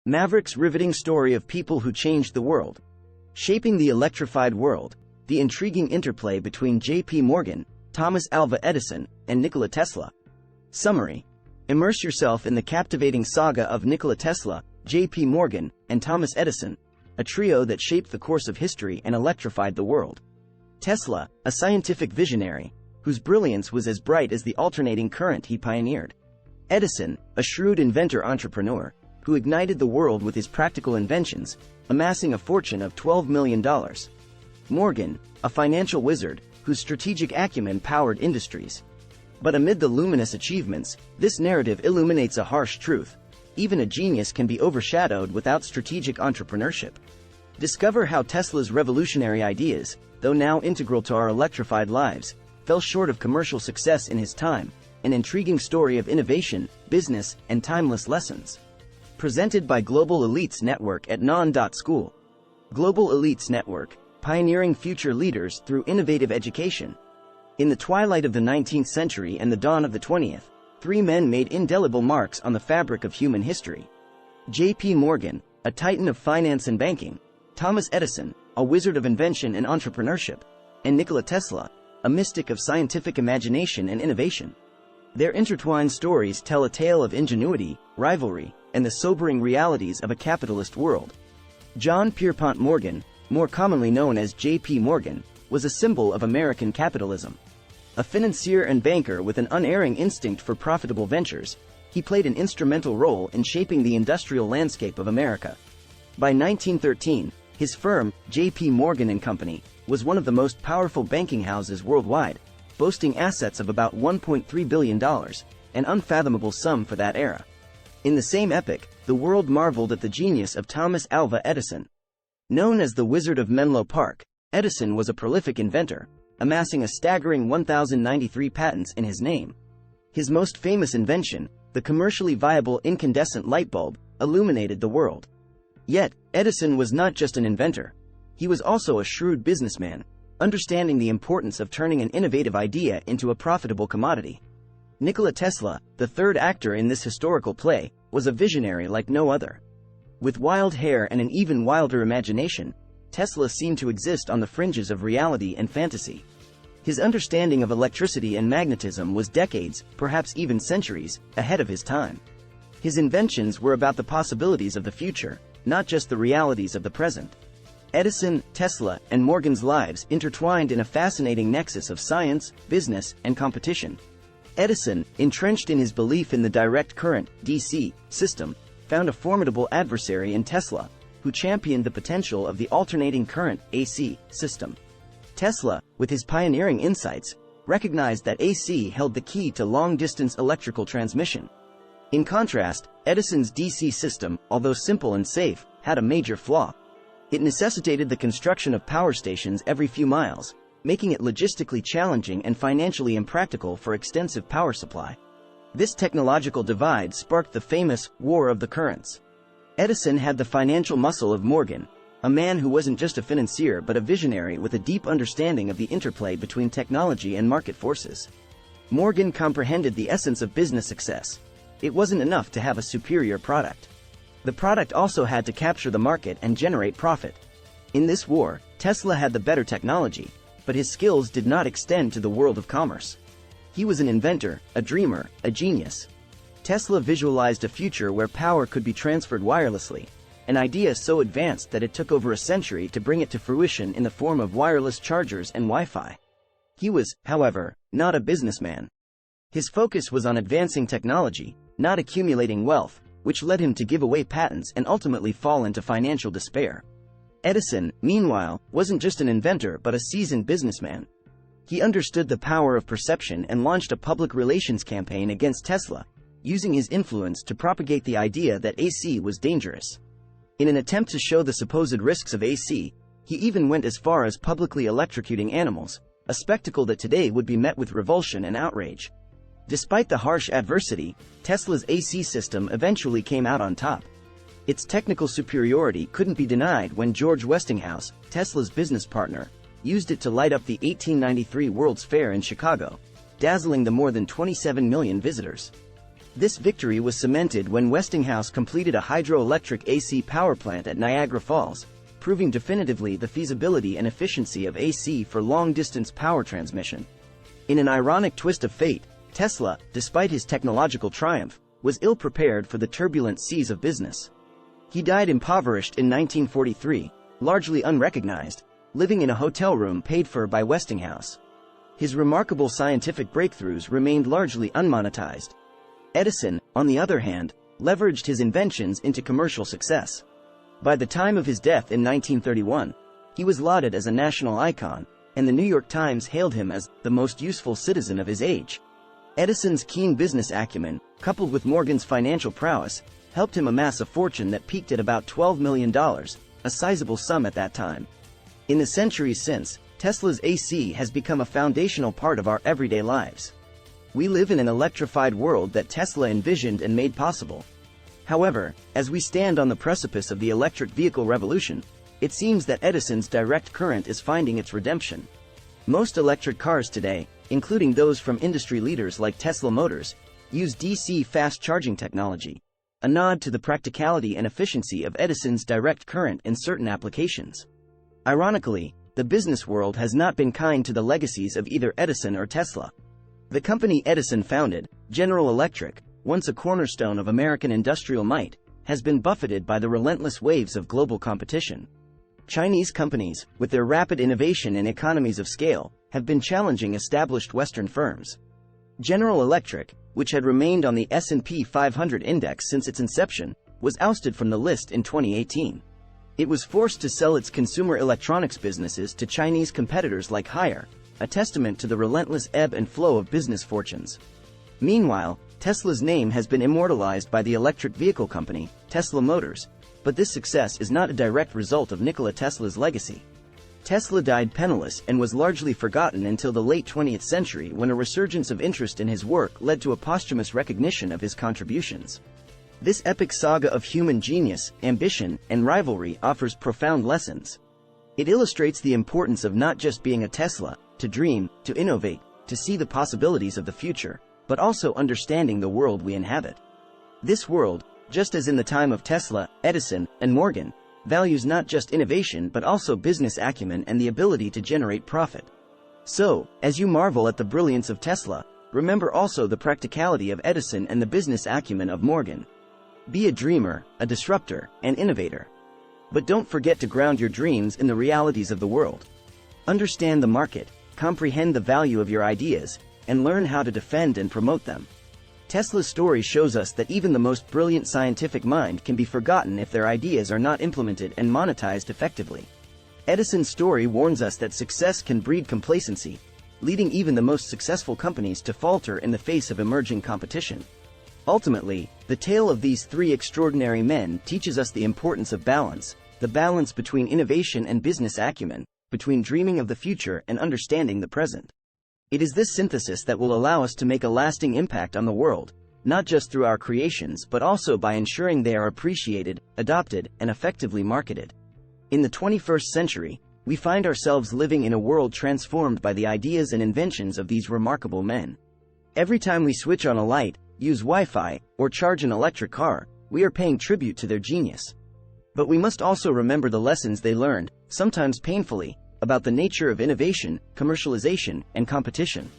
Maverick's riveting story of people who changed the world. Shaping the electrified world, the intriguing interplay between J.P. Morgan, Thomas Alva Edison, and Nikola Tesla. Summary. Immerse yourself in the captivating saga of Nikola Tesla, J.P. Morgan, and Thomas Edison, a trio that shaped the course of history and electrified the world. Tesla, a scientific visionary, whose brilliance was as bright as the alternating current he pioneered. Edison, a shrewd inventor-entrepreneur, who ignited the world with his practical inventions, amassing a fortune of $12 million. Morgan, a financial wizard, whose strategic acumen powered industries. But amid the luminous achievements, this narrative illuminates a harsh truth: even a genius can be overshadowed without strategic entrepreneurship. Discover how Tesla's revolutionary ideas, though now integral to our electrified lives, fell short of commercial success in his time, an intriguing story of innovation, business, and timeless lessons. Presented by Global Elites Network at Non.School. Global Elites Network, pioneering future leaders through innovative education. In the twilight of the 19th century and the dawn of the 20th, three men made indelible marks on the fabric of human history. J.P. Morgan, a titan of finance and banking; Thomas Edison, a wizard of invention and entrepreneurship; and Nikola Tesla, a mystic of scientific imagination and innovation. Their intertwined stories tell a tale of ingenuity, rivalry, and the sobering realities of a capitalist world. John Pierpont Morgan, more commonly known as J.P. Morgan, was a symbol of American capitalism. A financier and banker with an unerring instinct for profitable ventures, he played an instrumental role in shaping the industrial landscape of America. By 1913, his firm, J.P. Morgan & Company, was one of the most powerful banking houses worldwide, boasting assets of about $1.3 billion, an unfathomable sum for that era. In the same epoch, the world marveled at the genius of Thomas Alva Edison. Known as the Wizard of Menlo Park, Edison was a prolific inventor, amassing a staggering 1,093 patents in his name. His most famous invention, the commercially viable incandescent light bulb, illuminated the world. Yet, Edison was not just an inventor. He was also a shrewd businessman, understanding the importance of turning an innovative idea into a profitable commodity. Nikola Tesla, the third actor in this historical play, was a visionary like no other. With wild hair and an even wilder imagination, Tesla seemed to exist on the fringes of reality and fantasy. His understanding of electricity and magnetism was decades, perhaps even centuries, ahead of his time. His inventions were about the possibilities of the future, not just the realities of the present. Edison, Tesla, and Morgan's lives intertwined in a fascinating nexus of science, business, and competition. Edison, entrenched in his belief in the direct current (DC) system, found a formidable adversary in Tesla, who championed the potential of the alternating current (AC) system. Tesla, with his pioneering insights, recognized that AC held the key to long-distance electrical transmission. In contrast, Edison's DC system, although simple and safe, had a major flaw. It necessitated the construction of power stations every few miles, making it logistically challenging and financially impractical for extensive power supply. This technological divide sparked the famous War of the Currents. Edison had the financial muscle of Morgan, a man who wasn't just a financier but a visionary with a deep understanding of the interplay between technology and market forces. Morgan comprehended the essence of business success. It wasn't enough to have a superior product. The product also had to capture the market and generate profit. In this war, Tesla had the better technology, but his skills did not extend to the world of commerce. He was an inventor, a dreamer, a genius. Tesla visualized a future where power could be transferred wirelessly, an idea so advanced that it took over a century to bring it to fruition in the form of wireless chargers and Wi-Fi. He was, however, not a businessman. His focus was on advancing technology, not accumulating wealth, which led him to give away patents and ultimately fall into financial despair. Edison, meanwhile, wasn't just an inventor but a seasoned businessman. He understood the power of perception and launched a public relations campaign against Tesla, using his influence to propagate the idea that AC was dangerous. In an attempt to show the supposed risks of AC, he even went as far as publicly electrocuting animals, a spectacle that today would be met with revulsion and outrage. Despite the harsh adversity, Tesla's AC system eventually came out on top. Its technical superiority couldn't be denied when George Westinghouse, Tesla's business partner, used it to light up the 1893 World's Fair in Chicago, dazzling the more than 27 million visitors. This victory was cemented when Westinghouse completed a hydroelectric AC power plant at Niagara Falls, proving definitively the feasibility and efficiency of AC for long-distance power transmission. In an ironic twist of fate, Tesla, despite his technological triumph, was ill-prepared for the turbulent seas of business. He died impoverished in 1943, largely unrecognized, living in a hotel room paid for by Westinghouse. His remarkable scientific breakthroughs remained largely unmonetized. Edison, on the other hand, leveraged his inventions into commercial success. By the time of his death in 1931, he was lauded as a national icon, and the New York Times hailed him as the most useful citizen of his age. Edison's keen business acumen, coupled with Morgan's financial prowess, helped him amass a fortune that peaked at about $12 million, a sizable sum at that time. In the centuries since, Tesla's AC has become a foundational part of our everyday lives. We live in an electrified world that Tesla envisioned and made possible. However, as we stand on the precipice of the electric vehicle revolution, it seems that Edison's direct current is finding its redemption. Most electric cars today, including those from industry leaders like Tesla Motors, use DC fast charging technology, a nod to the practicality and efficiency of Edison's direct current in certain applications. Ironically, the business world has not been kind to the legacies of either Edison or Tesla. The company Edison founded, General Electric, once a cornerstone of American industrial might, has been buffeted by the relentless waves of global competition. Chinese companies, with their rapid innovation and economies of scale, have been challenging established Western firms. General Electric, which had remained on the S&P 500 index since its inception, was ousted from the list in 2018. It was forced to sell its consumer electronics businesses to Chinese competitors like Haier, a testament to the relentless ebb and flow of business fortunes. Meanwhile, Tesla's name has been immortalized by the electric vehicle company, Tesla Motors, but this success is not a direct result of Nikola Tesla's legacy. Tesla died penniless and was largely forgotten until the late 20th century, when a resurgence of interest in his work led to a posthumous recognition of his contributions. This epic saga of human genius, ambition, and rivalry offers profound lessons. It illustrates the importance of not just being a Tesla, to dream, to innovate, to see the possibilities of the future, but also understanding the world we inhabit. This world, just as in the time of Tesla, Edison, and Morgan, values not just innovation but also business acumen and the ability to generate profit. So, as you marvel at the brilliance of Tesla, remember also the practicality of Edison and the business acumen of Morgan. Be a dreamer, a disruptor, an innovator. But don't forget to ground your dreams in the realities of the world. Understand the market, comprehend the value of your ideas, and learn how to defend and promote them. Tesla's story shows us that even the most brilliant scientific mind can be forgotten if their ideas are not implemented and monetized effectively. Edison's story warns us that success can breed complacency, leading even the most successful companies to falter in the face of emerging competition. Ultimately, the tale of these three extraordinary men teaches us the importance of balance, the balance between innovation and business acumen, between dreaming of the future and understanding the present. It is this synthesis that will allow us to make a lasting impact on the world, not just through our creations but also by ensuring they are appreciated, adopted, and effectively marketed. In the 21st century, we find ourselves living in a world transformed by the ideas and inventions of these remarkable men. Every time we switch on a light, use Wi-Fi, or charge an electric car, we are paying tribute to their genius. But we must also remember the lessons they learned, sometimes painfully, about the nature of innovation, commercialization, and competition.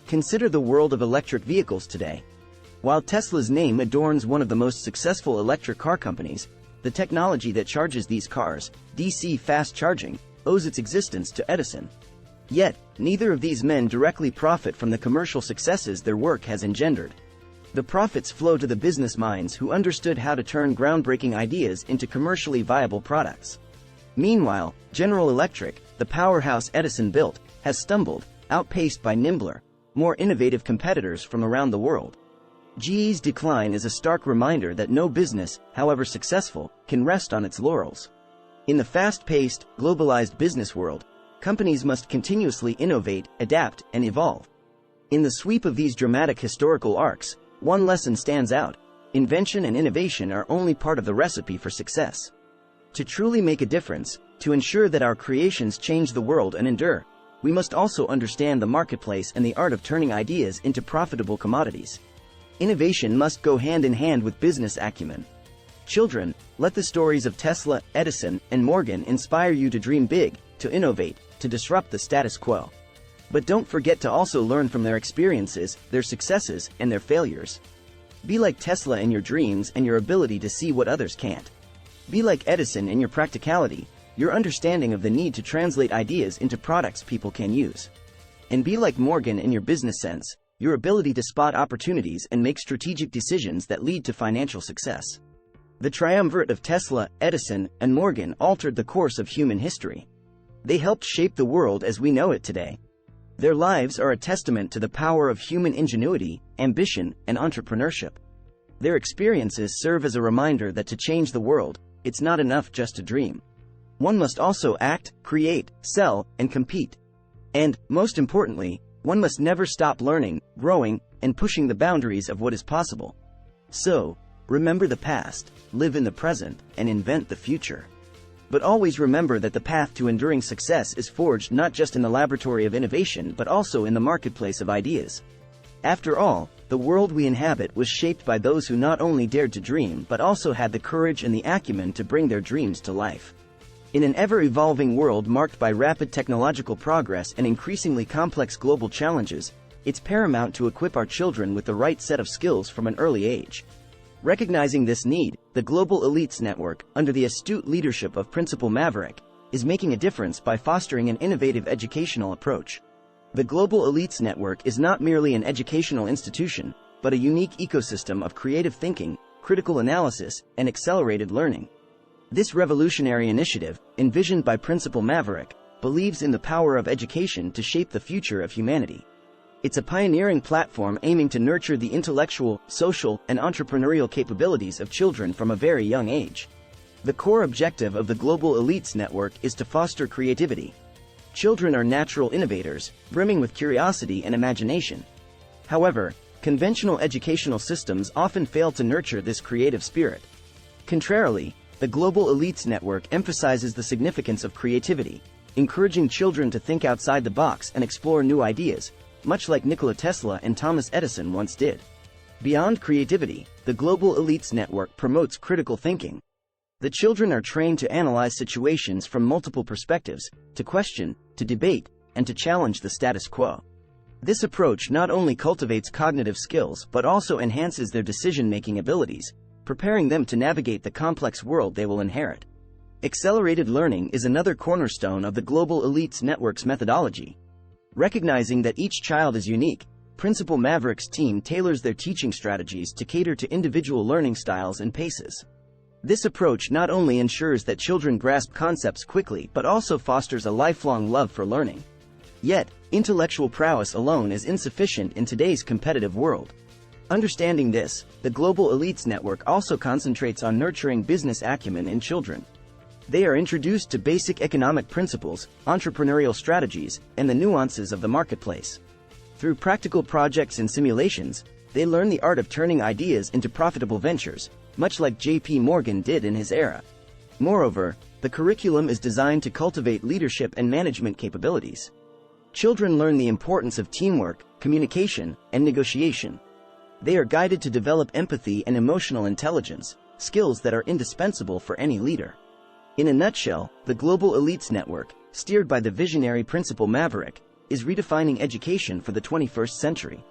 Consider the world of electric vehicles today. While Tesla's name adorns one of the most successful electric car companies, the technology that charges these cars, DC fast charging, owes its existence to Edison. Yet, neither of these men directly profit from the commercial successes their work has engendered. The profits flow to the business minds who understood how to turn groundbreaking ideas into commercially viable products. Meanwhile, General Electric, the powerhouse Edison built, has stumbled, outpaced by nimbler, more innovative competitors from around the world. GE's decline is a stark reminder that no business, however successful, can rest on its laurels. In the fast-paced, globalized business world, companies must continuously innovate, adapt, and evolve. In the sweep of these dramatic historical arcs, one lesson stands out: invention and innovation are only part of the recipe for success. To truly make a difference, to ensure that our creations change the world and endure, we must also understand the marketplace and the art of turning ideas into profitable commodities. Innovation must go hand in hand with business acumen. Children, let the stories of Tesla, Edison, and Morgan inspire you to dream big, to innovate, to disrupt the status quo. But don't forget to also learn from their experiences, their successes, and their failures. Be like Tesla in your dreams and your ability to see what others can't. Be like Edison in your practicality, your understanding of the need to translate ideas into products people can use. And be like Morgan in your business sense, your ability to spot opportunities and make strategic decisions that lead to financial success. The triumvirate of Tesla, Edison, and Morgan altered the course of human history. They helped shape the world as we know it today. Their lives are a testament to the power of human ingenuity, ambition, and entrepreneurship. Their experiences serve as a reminder that to change the world, it's not enough just to dream. One must also act, create, sell, and compete. And, most importantly, one must never stop learning, growing, and pushing the boundaries of what is possible. So, remember the past, live in the present, and invent the future. But always remember that the path to enduring success is forged not just in the laboratory of innovation but also in the marketplace of ideas. After all, the world we inhabit was shaped by those who not only dared to dream but also had the courage and the acumen to bring their dreams to life. In an ever-evolving world marked by rapid technological progress and increasingly complex global challenges, it's paramount to equip our children with the right set of skills from an early age. Recognizing this need, the Global Elites Network, under the astute leadership of Principal Maverick, is making a difference by fostering an innovative educational approach. The Global Elites Network is not merely an educational institution, but a unique ecosystem of creative thinking, critical analysis, and accelerated learning. This revolutionary initiative, envisioned by Principal Maverick, believes in the power of education to shape the future of humanity. It's a pioneering platform aiming to nurture the intellectual, social, and entrepreneurial capabilities of children from a very young age. The core objective of the Global Elites Network is to foster creativity. Children are natural innovators, brimming with curiosity and imagination. However, conventional educational systems often fail to nurture this creative spirit. Contrarily, the Global Elites Network emphasizes the significance of creativity, encouraging children to think outside the box and explore new ideas, much like Nikola Tesla and Thomas Edison once did. Beyond creativity, the Global Elites Network promotes critical thinking. The children are trained to analyze situations from multiple perspectives, to question, to debate, and to challenge the status quo. This approach not only cultivates cognitive skills but also enhances their decision-making abilities, preparing them to navigate the complex world they will inherit. Accelerated learning is another cornerstone of the Global Elites Network's methodology. Recognizing that each child is unique, Principal Maverick's team tailors their teaching strategies to cater to individual learning styles and paces. This approach not only ensures that children grasp concepts quickly but also fosters a lifelong love for learning. Yet, intellectual prowess alone is insufficient in today's competitive world. Understanding this, the Global Elites Network also concentrates on nurturing business acumen in children. They are introduced to basic economic principles, entrepreneurial strategies, and the nuances of the marketplace. Through practical projects and simulations, they learn the art of turning ideas into profitable ventures, much like J.P. Morgan did in his era. Moreover, the curriculum is designed to cultivate leadership and management capabilities. Children learn the importance of teamwork, communication, and negotiation. They are guided to develop empathy and emotional intelligence, skills that are indispensable for any leader. In a nutshell, the Global Elites Network, steered by the visionary Principal Maverick, is redefining education for the 21st century.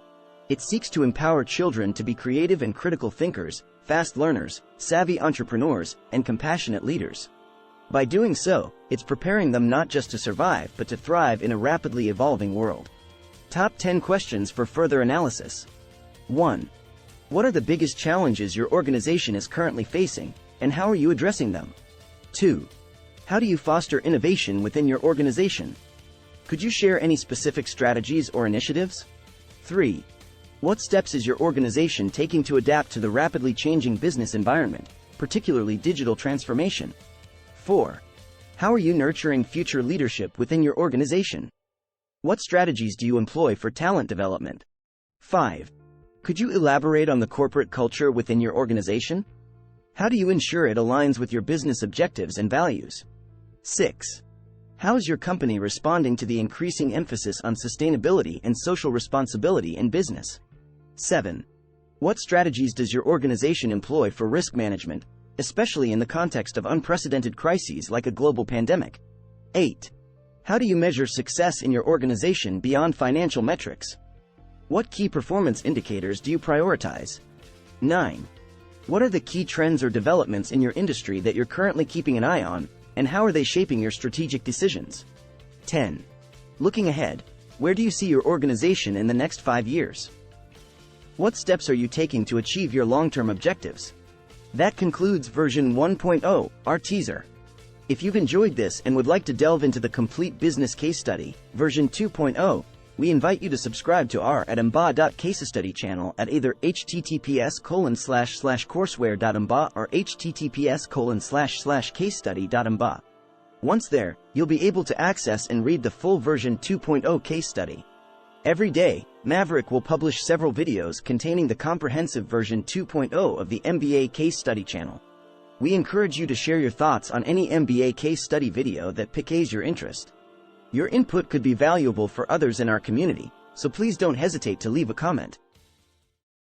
It seeks to empower children to be creative and critical thinkers, fast learners, savvy entrepreneurs, and compassionate leaders. By doing so, it's preparing them not just to survive but to thrive in a rapidly evolving world. Top 10 questions for further analysis. 1. What are the biggest challenges your organization is currently facing, and how are you addressing them? 2. How do you foster innovation within your organization? Could you share any specific strategies or initiatives? 3. What steps is your organization taking to adapt to the rapidly changing business environment, particularly digital transformation? 4. How are you nurturing future leadership within your organization? What strategies do you employ for talent development? 5. Could you elaborate on the corporate culture within your organization? How do you ensure it aligns with your business objectives and values? 6. How is your company responding to the increasing emphasis on sustainability and social responsibility in business? 7. What strategies does your organization employ for risk management, especially in the context of unprecedented crises like a global pandemic? 8. How do you measure success in your organization beyond financial metrics? What key performance indicators do you prioritize? 9. What are the key trends or developments in your industry that you're currently keeping an eye on, and how are they shaping your strategic decisions? 10. Looking ahead, where do you see your organization in the next 5 years? What steps are you taking to achieve your long-term objectives? That concludes version 1.0, our teaser. If you've enjoyed this and would like to delve into the complete business case study, version 2.0, we invite you to subscribe to our @mba.casestudy channel at either https://courseware.mba or https://casestudy.mba. Once there, you'll be able to access and read the full version 2.0 case study. Every day, Maverick will publish several videos containing the comprehensive version 2.0 of the MBA case study channel. We encourage you to share your thoughts on any MBA case study video that piques your interest. Your input could be valuable for others in our community, so please don't hesitate to leave a comment.